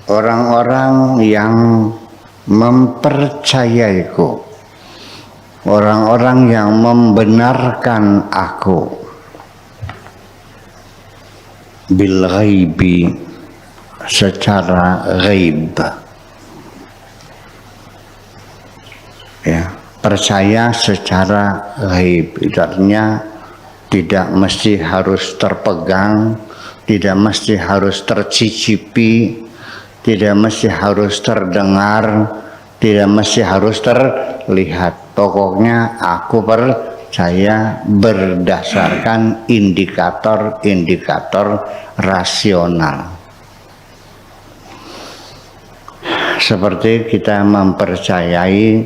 orang-orang yang mempercayaiku, orang-orang yang membenarkan aku bil ghaibi, secara ghaib, ya, percaya secara ghaib. Itu artinya tidak mesti harus terpegang, tidak mesti harus tercicipi, tidak mesti harus terdengar, tidak mesti harus terlihat. Pokoknya aku percaya berdasarkan indikator-indikator rasional. Seperti kita mempercayai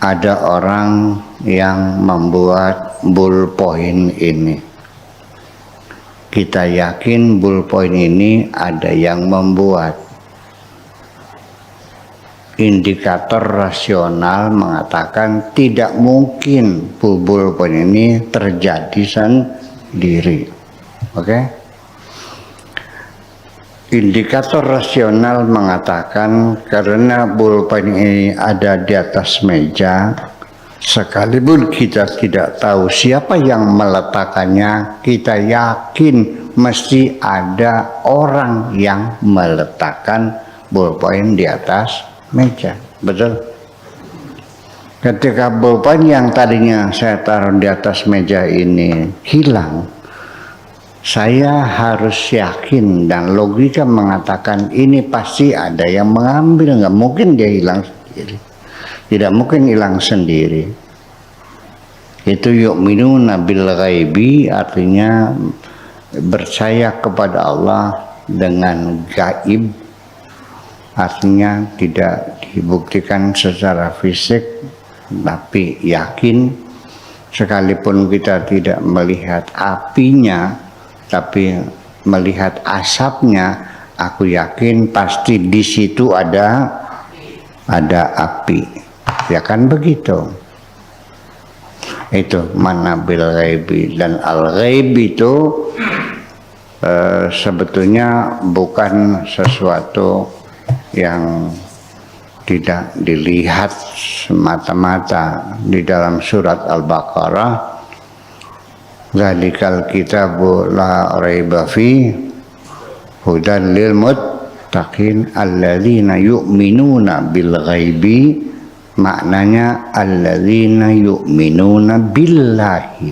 ada orang yang membuat bullpoint ini. Kita yakin bullpoint ini ada yang membuat. Indikator rasional mengatakan tidak mungkin bullpoint ini terjadi sendiri. Oke? Indikator rasional mengatakan karena bullpen ini ada di atas meja, sekalipun kita tidak tahu siapa yang meletakkannya, kita yakin mesti ada orang yang meletakkan bullpen di atas meja. Betul? Ketika bullpen yang tadinya saya taruh di atas meja ini hilang, saya harus yakin dan logika mengatakan ini pasti ada yang mengambil. Nggak mungkin dia hilang sendiri, tidak mungkin hilang sendiri. Itu yu'minuna bil ghaibi, artinya percaya kepada Allah dengan gaib, artinya tidak dibuktikan secara fisik tapi yakin. Sekalipun kita tidak melihat apinya tapi melihat asapnya, aku yakin pasti di situ ada api. Ya kan begitu. Itu mana bil ghaibi. Dan al ghaib itu sebetulnya bukan sesuatu yang tidak dilihat semata-mata. Di dalam surat Al-Baqarah, Zalikal kitabu la raiba fi hudan lil muttaqin alladzina yu'minuna bil ghaibi, maknanya alladzina yu'minuna billahi.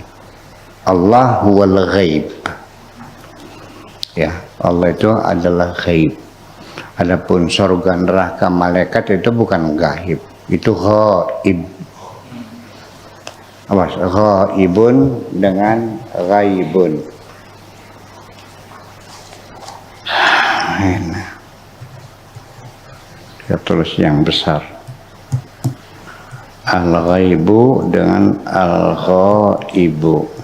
Allah huwal ghaib. Ya, Allah itu adalah ghaib. Adapun surga, neraka, malaikat itu bukan gaib, itu ghaib. Awas, ghaibun dengan ghaibun. Kita tulis yang besar. Al-ghaibu dengan al-ghaibu.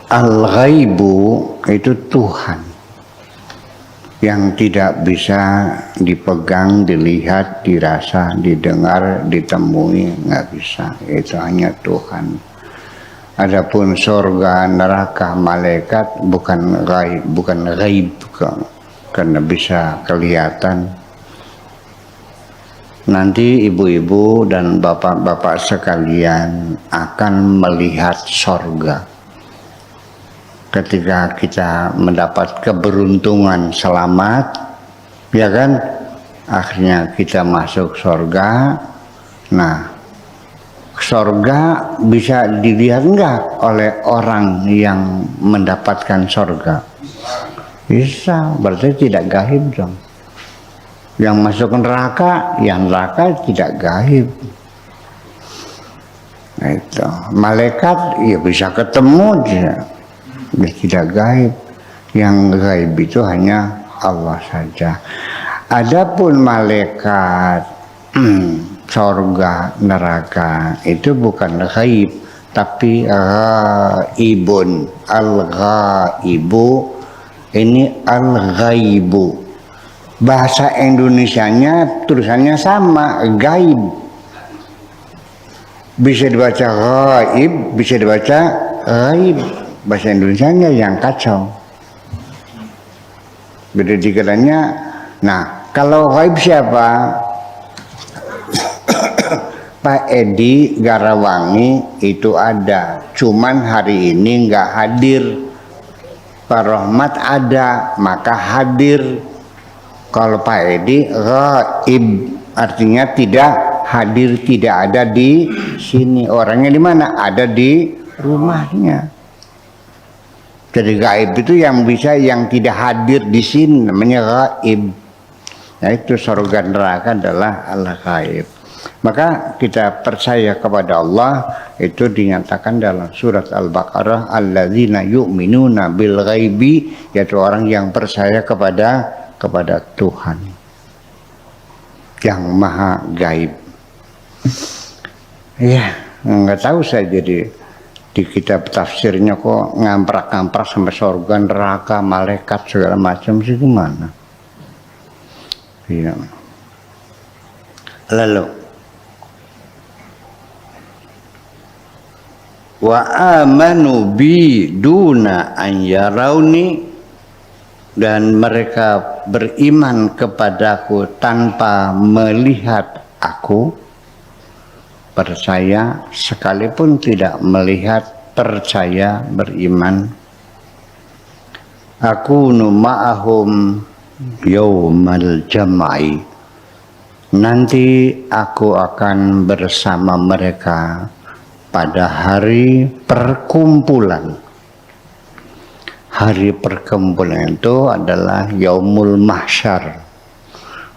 Al-ghaibu itu Tuhan yang tidak bisa dipegang, dilihat, dirasa, didengar, ditemui, nggak bisa. Itu hanya Tuhan. Adapun surga, neraka, malaikat bukan ghaib karena bisa kelihatan. Nanti ibu-ibu dan bapak-bapak sekalian akan melihat surga. Ketika kita mendapat keberuntungan selamat, ya kan, akhirnya kita masuk surga. Nah, surga bisa dilihat enggak oleh orang yang mendapatkan surga? Bisa, berarti tidak gaib dong. Yang masuk neraka, yang neraka tidak gaib. Nah, itu malaikat ya bisa ketemu dia. Dia tidak gaib. Yang gaib itu hanya Allah saja. Adapun malaikat, surga, neraka itu bukan gaib, tapi ghaibun. Al-ghaibu ini al-ghaibu. Bahasa Indonesianya tulisannya sama, gaib. Bisa dibaca ghaib, bisa dibaca ghaib. Bahasa Indonesianya yang kacau. Beda dikiranya. Nah, kalau ghaib siapa? Pak Edi Garawangi itu ada, cuman hari ini nggak hadir. Pak Rohmat ada, maka hadir. Kalau Pak Edi ghaib, artinya tidak hadir, tidak ada di sini. Orangnya di mana? Ada di rumahnya. Jadi gaib itu yang bisa, yang tidak hadir di sini, namanya gaib. Nah itu surga neraka adalah al-gaib. Maka kita percaya kepada Allah itu dinyatakan dalam surat Al-Baqarah, alladzina yu'minuna bil ghaibi, yaitu orang yang percaya kepada Tuhan yang maha gaib. Ya, nggak tahu saya jadi di kitab tafsirnya kok ngamprak-ngamprak sampai surga, neraka, malaikat segala macam sih, gimana? Iya. Lalu wa amanu bi duna an yarawni, dan mereka beriman kepadaku tanpa melihat aku. Percaya sekalipun tidak melihat, percaya, beriman. Aku ma'ahum yaumal jam'i, nanti aku akan bersama mereka pada hari perkumpulan. Hari perkumpulan itu adalah yaumul mahsyar,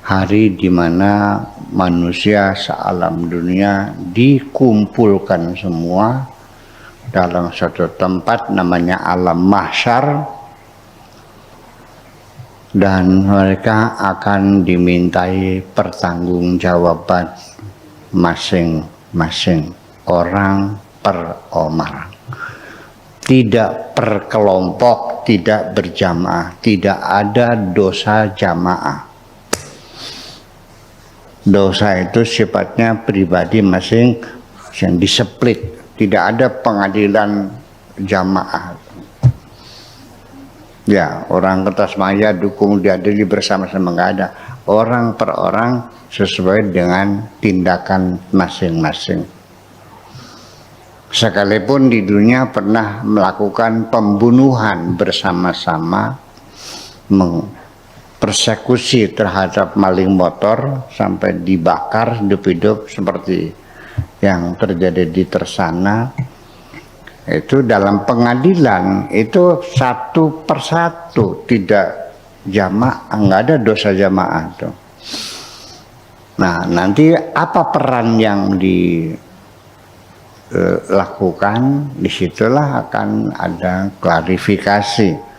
hari di mana manusia sealam dunia dikumpulkan semua dalam suatu tempat namanya alam mahsyar, dan mereka akan dimintai pertanggungjawaban masing-masing orang per orang, tidak per kelompok, tidak berjamaah, tidak ada dosa jamaah. Dosa itu sifatnya pribadi masing yang diseplit, tidak ada pengadilan jamaah. Ya, orang ke Tasmaya dukung diadili bersama-sama, nggak ada. Orang per orang sesuai dengan tindakan masing-masing. Sekalipun di dunia pernah melakukan pembunuhan bersama-sama, persekusi terhadap maling motor sampai dibakar hidup-hidup seperti yang terjadi di Tersana, itu dalam pengadilan itu satu persatu, tidak jamaah, nggak ada dosa jamaah tuh. Nah, nanti apa peran yang dilakukan, disitulah akan ada klarifikasi.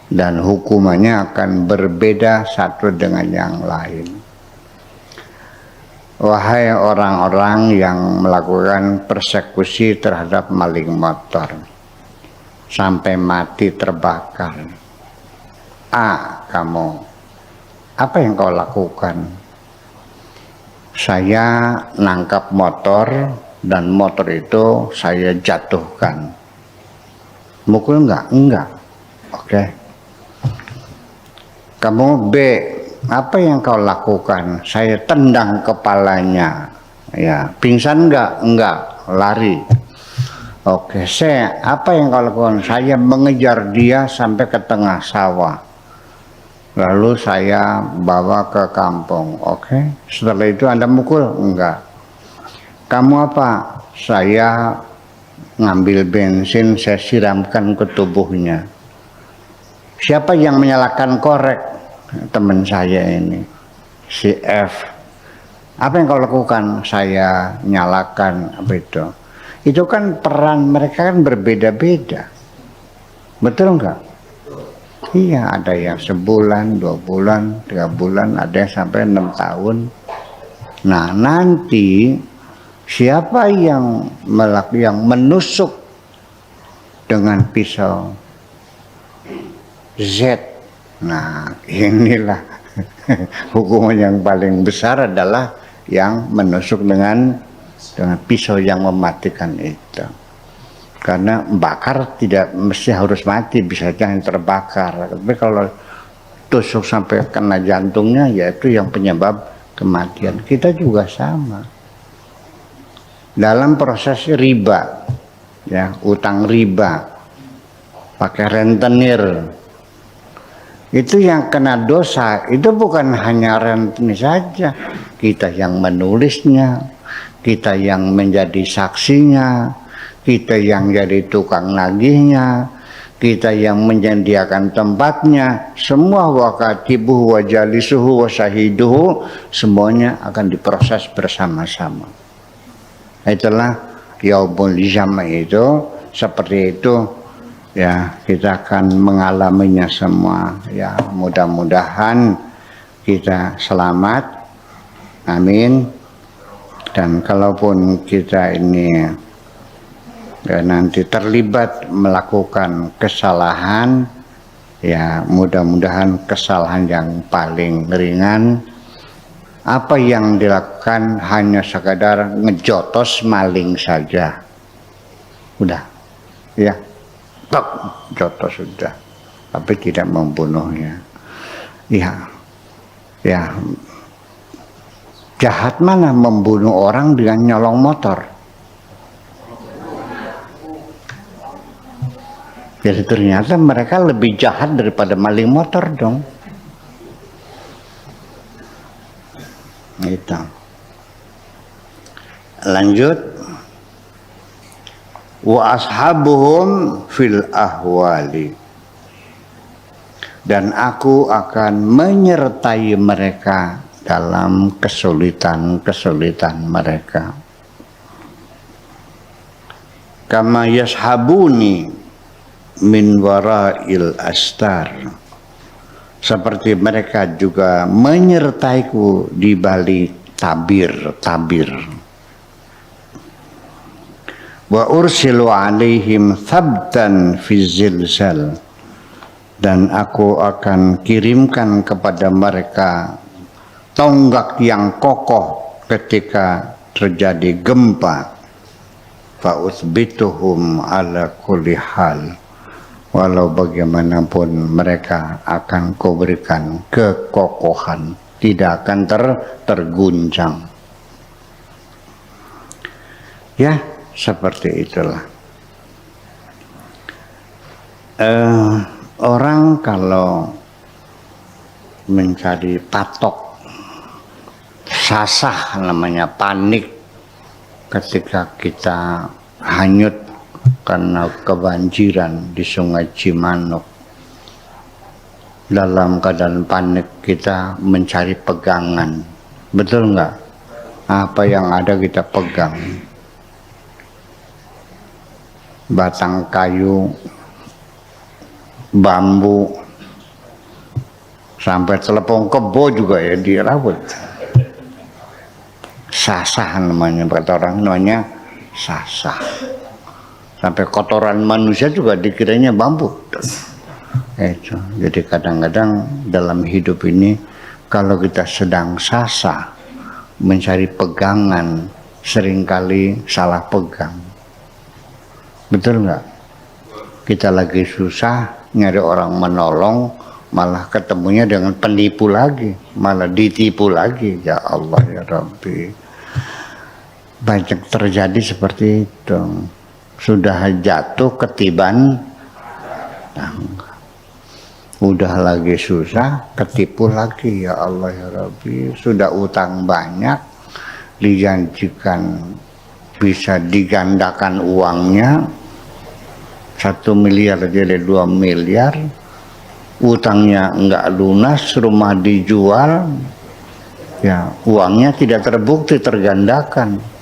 Dan hukumannya akan berbeda satu dengan yang lain. Wahai orang-orang yang melakukan persekusi terhadap maling motor sampai mati terbakar, kamu, apa yang kau lakukan? Saya nangkap motor dan motor itu saya jatuhkan. Mukul enggak? Enggak. Oke. Kamu B, apa yang kau lakukan? Saya tendang kepalanya. Ya, pingsan enggak? Enggak, lari. Oke, C, apa yang kau lakukan? Saya mengejar dia sampai ke tengah sawah. Lalu saya bawa ke kampung. Oke, setelah itu Anda mukul? Enggak. Kamu apa? Saya ngambil bensin, saya siramkan ke tubuhnya. Siapa yang menyalakan korek? Teman saya ini, si F. Apa yang kau lakukan? Saya nyalakan apa itu? Itu kan peran mereka kan berbeda-beda. Betul enggak? Iya, ada yang sebulan, 2 bulan, 3 bulan, ada yang sampai 6 tahun. Nah, nanti siapa yang menusuk dengan pisau Z, nah inilah hukuman yang paling besar adalah yang menusuk dengan dengan pisau yang mematikan itu. Karena bakar tidak mesti harus mati, bisa jangan terbakar. Tapi kalau tusuk sampai kena jantungnya, yaitu yang penyebab kematian. Kita juga sama. Dalam proses riba, ya, utang riba, pakai rentenir, itu yang kena dosa itu bukan hanya rentenir saja, kita yang menulisnya, kita yang menjadi saksinya, kita yang jadi tukang nagihnya, kita yang menyediakan tempatnya, semua wakatibuhu wa jalisuhu wa syahiduhu, semuanya akan diproses bersama-sama. Itulah yaumul jam' itu, seperti itu ya, kita akan mengalaminya semua ya. Mudah-mudahan kita selamat, amin. Dan kalaupun kita ini ya, nanti terlibat melakukan kesalahan, ya mudah-mudahan kesalahan yang paling ringan. Apa yang dilakukan hanya sekadar ngejotos maling saja, udah ya, tok jotos sudah, tapi tidak membunuhnya. Ya, ya, jahat mana membunuh orang dengan nyolong motor? Jadi ternyata mereka lebih jahat daripada maling motor dong. Itu. Lanjut. Wa ashabuhum fil ahwali. Dan aku akan menyertai mereka dalam kesulitan-kesulitan mereka. Kama yashabuni min wara'il astar. Seperti mereka juga menyertaiku di balik tabir-tabir. Wa ursilu alaihim thabtan fi zilzal. Dan aku akan kirimkan kepada mereka tonggak yang kokoh ketika terjadi gempa. Fa uthbituhum ala kulli hal. Walau bagaimanapun mereka akan kuberikan kekokohan, tidak akan terguncang. Ya, seperti itulah. Orang kalau mencari patok, sasah namanya, panik ketika kita hanyut karena kebanjiran di Sungai Cimanuk. Dalam keadaan panik kita mencari pegangan, betul nggak? Apa yang ada kita pegang, batang kayu, bambu, sampai telepon kebo juga ya dirawat. Sasah namanya, kata orang namanya sasah. Sampai kotoran manusia juga dikiranya bambu. Itu. Jadi kadang-kadang dalam hidup ini kalau kita sedang sasah mencari pegangan, seringkali salah pegang. Betul nggak? Kita lagi susah nyari orang menolong, malah ketemunya dengan penipu lagi, malah ditipu lagi. Ya Allah ya Rabbi, banyak terjadi seperti itu. Sudah jatuh ketiban tangga, udah lagi susah ketipu lagi. Ya Allah ya Rabbi, sudah utang banyak, dijanjikan bisa digandakan uangnya, 1 miliar jadi 2 miliar, utangnya enggak lunas, rumah dijual, ya uangnya tidak terbukti tergandakan.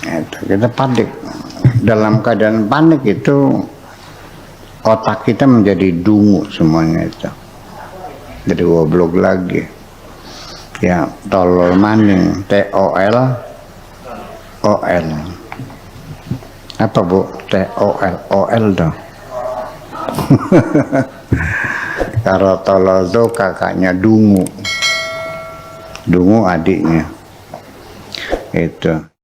Kita panik. Dalam keadaan panik itu otak kita menjadi dungu semuanya itu, jadi goblok lagi ya. Tolol maning, TOL OL apa bu? TOL OL dong. Kalau tolol itu kakaknya dungu, dungu adiknya. Itu.